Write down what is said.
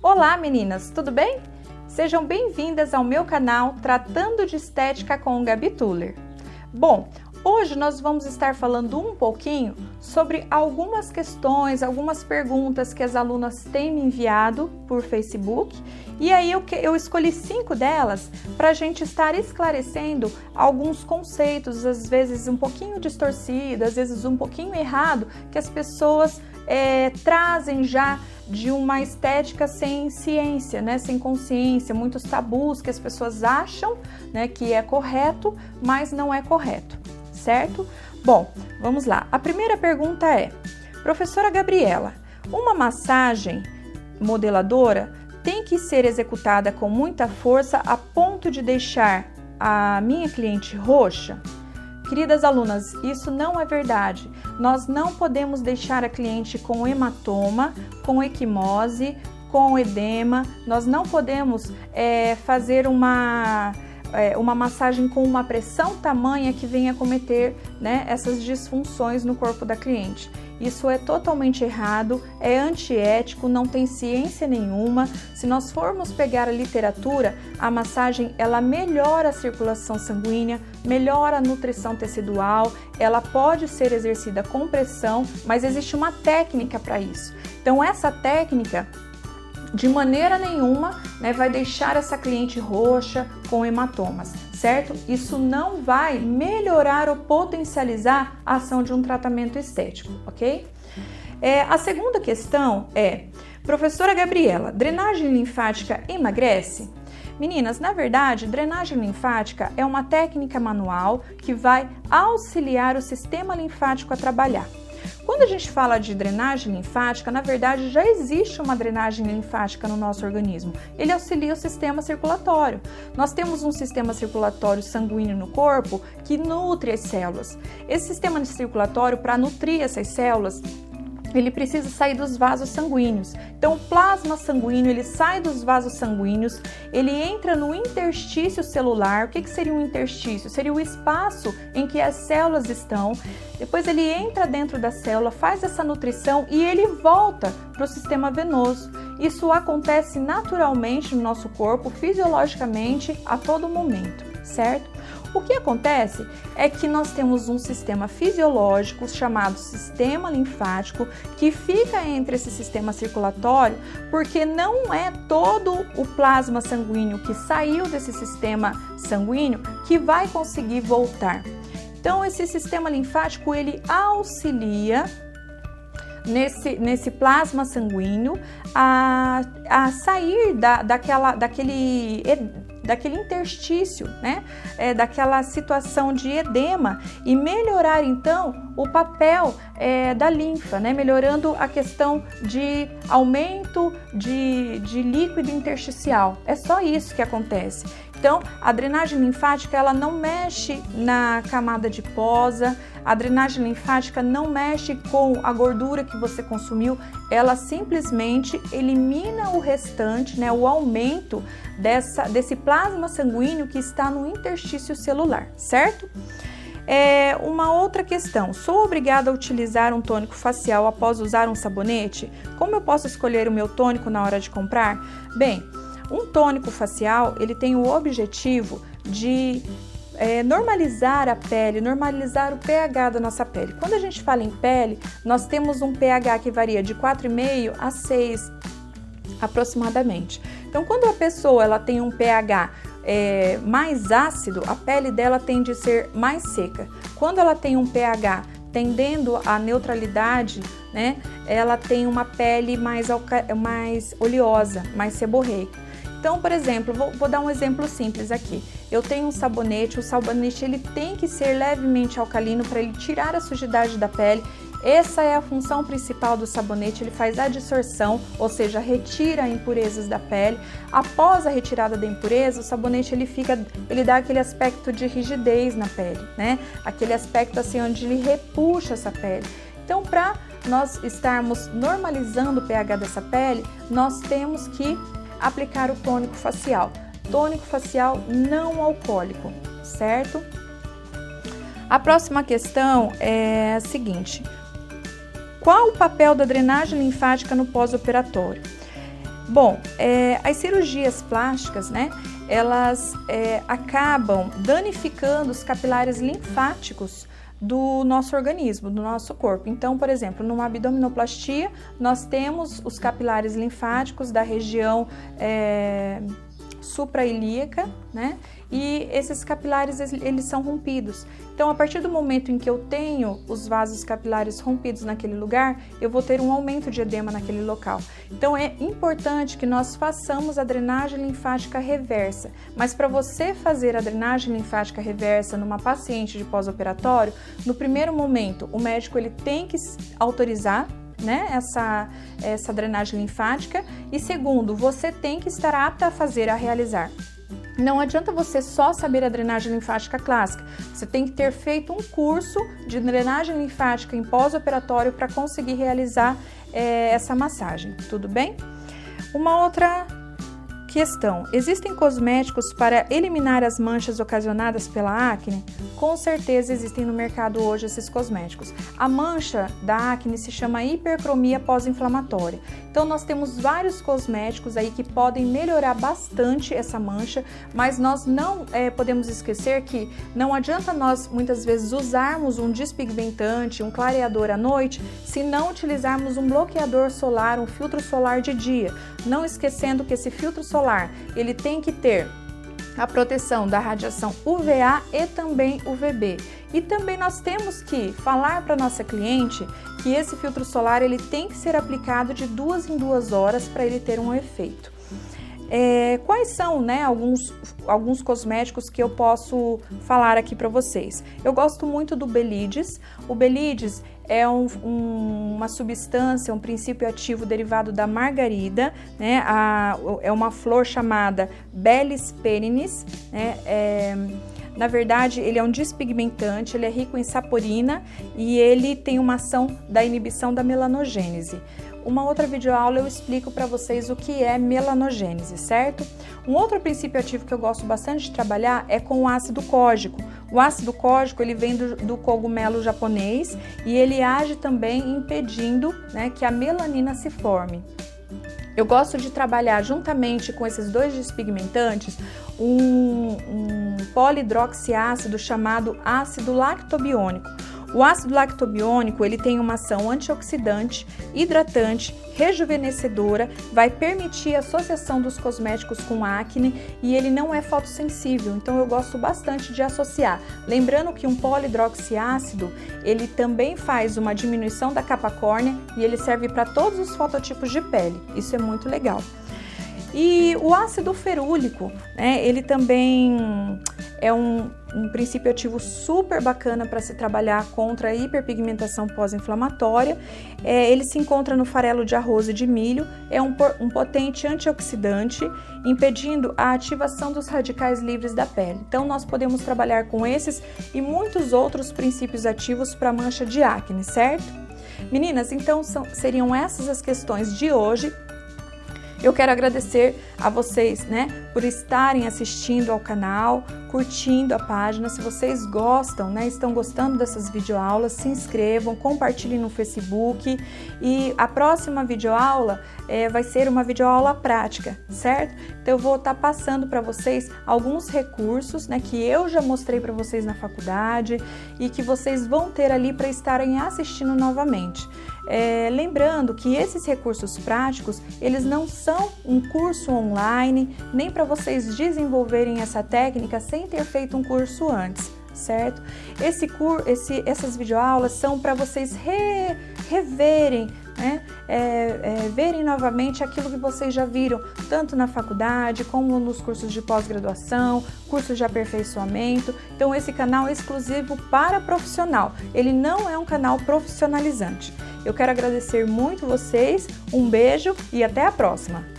Olá meninas, tudo bem? Sejam bem-vindas ao meu canal Tratando de Estética com Gabi Tuller. Bom, hoje nós vamos estar falando um pouquinho sobre algumas questões, algumas perguntas que as alunas têm me enviado por Facebook e aí eu escolhi 5 delas para a gente estar esclarecendo alguns conceitos, às vezes um pouquinho distorcidos, às vezes um pouquinho errado, que as pessoas trazem já de uma estética sem ciência, né? Sem consciência, muitos tabus que as pessoas acham, né, que é correto, mas não é correto, certo? Bom, vamos lá. A primeira pergunta é: professora Gabriela, uma massagem modeladora tem que ser executada com muita força a ponto de deixar a minha cliente roxa? Queridas alunas, isso não é verdade. Nós não podemos deixar a cliente com hematoma, com equimose, com edema. Nós não podemos fazer uma massagem com uma pressão tamanha que venha cometer, né, essas disfunções no corpo da cliente. Isso é totalmente errado, é antiético, não tem ciência nenhuma. Se nós formos pegar a literatura, a massagem ela melhora a circulação sanguínea, melhora a nutrição tecidual, ela pode ser exercida com pressão, mas existe uma técnica para isso. Então essa técnica, de maneira nenhuma, né, vai deixar essa cliente roxa com hematomas, certo? Isso não vai melhorar ou potencializar a ação de um tratamento estético, ok? A segunda questão é: professora Gabriela, drenagem linfática emagrece? Meninas, na verdade, drenagem linfática é uma técnica manual que vai auxiliar o sistema linfático a trabalhar. Quando a gente fala de drenagem linfática, na verdade já existe uma drenagem linfática no nosso organismo. Ele auxilia o sistema circulatório. Nós temos um sistema circulatório sanguíneo no corpo que nutre as células. Esse sistema circulatório, para nutrir essas células, ele precisa sair dos vasos sanguíneos. Então, o plasma sanguíneo, ele sai dos vasos sanguíneos, ele entra no interstício celular. O que seria um interstício? Seria o espaço em que as células estão. Depois ele entra dentro da célula, faz essa nutrição e ele volta para o sistema venoso. Isso acontece naturalmente no nosso corpo, fisiologicamente, a todo momento, certo? O que acontece é que nós temos um sistema fisiológico chamado sistema linfático que fica entre esse sistema circulatório, porque não é todo o plasma sanguíneo que saiu desse sistema sanguíneo que vai conseguir voltar. Então, esse sistema linfático, ele auxilia nesse plasma sanguíneo a sair daquele interstício, né? Daquela situação de edema e melhorar então o papel da linfa, né? Melhorando a questão de aumento de líquido intersticial. É só isso que acontece. Então, a drenagem linfática ela não mexe na camada adiposa, a drenagem linfática não mexe com a gordura que você consumiu, ela simplesmente elimina o restante, né, o aumento desse plasma sanguíneo que está no interstício celular, certo? Uma outra questão: sou obrigada a utilizar um tônico facial após usar um sabonete? Como eu posso escolher o meu tônico na hora de comprar? Bem, um tônico facial, ele tem o objetivo de normalizar a pele, normalizar o pH da nossa pele. Quando a gente fala em pele, nós temos um pH que varia de 4,5 a 6 aproximadamente. Então, quando a pessoa ela tem um pH mais ácido, a pele dela tende a ser mais seca. Quando ela tem um pH tendendo à neutralidade, né, ela tem uma pele mais oleosa, mais seborreica. Então, por exemplo, vou dar um exemplo simples aqui. Eu tenho um sabonete, o sabonete ele tem que ser levemente alcalino para ele tirar a sujidade da pele. Essa é a função principal do sabonete, ele faz a adsorção, ou seja, retira impurezas da pele. Após a retirada da impureza, o sabonete ele dá aquele aspecto de rigidez na pele, né? Aquele aspecto assim onde ele repuxa essa pele. Então, para nós estarmos normalizando o pH dessa pele, nós temos que aplicar o tônico facial. Tônico facial não alcoólico, certo? A próxima questão é a seguinte: qual o papel da drenagem linfática no pós-operatório? Bom, as cirurgias plásticas, né, elas acabam danificando os capilares linfáticos do nosso organismo, do nosso corpo. Então, por exemplo, numa abdominoplastia, nós temos os capilares linfáticos da região suprailíaca, né? E esses capilares, eles são rompidos. Então, a partir do momento em que eu tenho os vasos capilares rompidos naquele lugar, eu vou ter um aumento de edema naquele local. Então, é importante que nós façamos a drenagem linfática reversa. Mas para você fazer a drenagem linfática reversa numa paciente de pós-operatório, no primeiro momento, o médico ele tem que autorizar, né, essa drenagem linfática, e segundo, você tem que estar apta a realizar. Não adianta você só saber a drenagem linfática clássica, você tem que ter feito um curso de drenagem linfática em pós-operatório para conseguir realizar essa massagem, tudo bem? Uma outra questão: existem cosméticos para eliminar as manchas ocasionadas pela acne? Com certeza existem no mercado hoje esses cosméticos. A mancha da acne se chama hipercromia pós-inflamatória. Então nós temos vários cosméticos aí que podem melhorar bastante essa mancha, mas nós não podemos esquecer que não adianta nós muitas vezes usarmos um despigmentante, um clareador à noite, se não utilizarmos um bloqueador solar, um filtro solar de dia. Não esquecendo que esse filtro solar, ele tem que ter a proteção da radiação UVA e também UVB. E também nós temos que falar para nossa cliente que esse filtro solar ele tem que ser aplicado de 2 em 2 horas para ele ter um efeito. Quais são, né, alguns cosméticos que eu posso falar aqui para vocês? Eu gosto muito do Belides. O Belides é uma substância, um princípio ativo derivado da margarida, né? É uma flor chamada Bellis perennis, né? Na verdade, ele é um despigmentante, ele é rico em saporina e ele tem uma ação da inibição da melanogênese. Uma outra videoaula eu explico para vocês o que é melanogênese, certo? Um outro princípio ativo que eu gosto bastante de trabalhar é com o ácido cógico. O ácido cógico ele vem do cogumelo japonês e ele age também impedindo, né, que a melanina se forme. Eu gosto de trabalhar juntamente com esses dois despigmentantes um polidroxiácido chamado ácido lactobiônico. O ácido lactobiônico ele tem uma ação antioxidante, hidratante, rejuvenescedora, vai permitir a associação dos cosméticos com acne e ele não é fotossensível, então eu gosto bastante de associar. Lembrando que um polidroxiácido ele também faz uma diminuição da capa córnea e ele serve para todos os fototipos de pele, isso é muito legal. E o ácido ferúlico, né, ele também é um princípio ativo super bacana para se trabalhar contra a hiperpigmentação pós-inflamatória. Ele se encontra no farelo de arroz e de milho, é um potente antioxidante, impedindo a ativação dos radicais livres da pele. Então, nós podemos trabalhar com esses e muitos outros princípios ativos para mancha de acne, certo? Meninas, então seriam essas as questões de hoje. Eu quero agradecer a vocês, né, por estarem assistindo ao canal, curtindo a página. Se vocês gostam, né, estão gostando dessas videoaulas, se inscrevam, compartilhem no Facebook. E a próxima videoaula vai ser uma videoaula prática, certo? Então eu vou estar passando para vocês alguns recursos, né, que eu já mostrei para vocês na faculdade e que vocês vão ter ali para estarem assistindo novamente. Lembrando que esses recursos práticos, eles não são um curso online, nem para vocês desenvolverem essa técnica sem ter feito um curso antes, certo? Essas videoaulas são para vocês reverem, né? Verem novamente aquilo que vocês já viram, tanto na faculdade como nos cursos de pós-graduação, cursos de aperfeiçoamento. Então esse canal é exclusivo para profissional, ele não é um canal profissionalizante. Eu quero agradecer muito vocês, um beijo e até a próxima!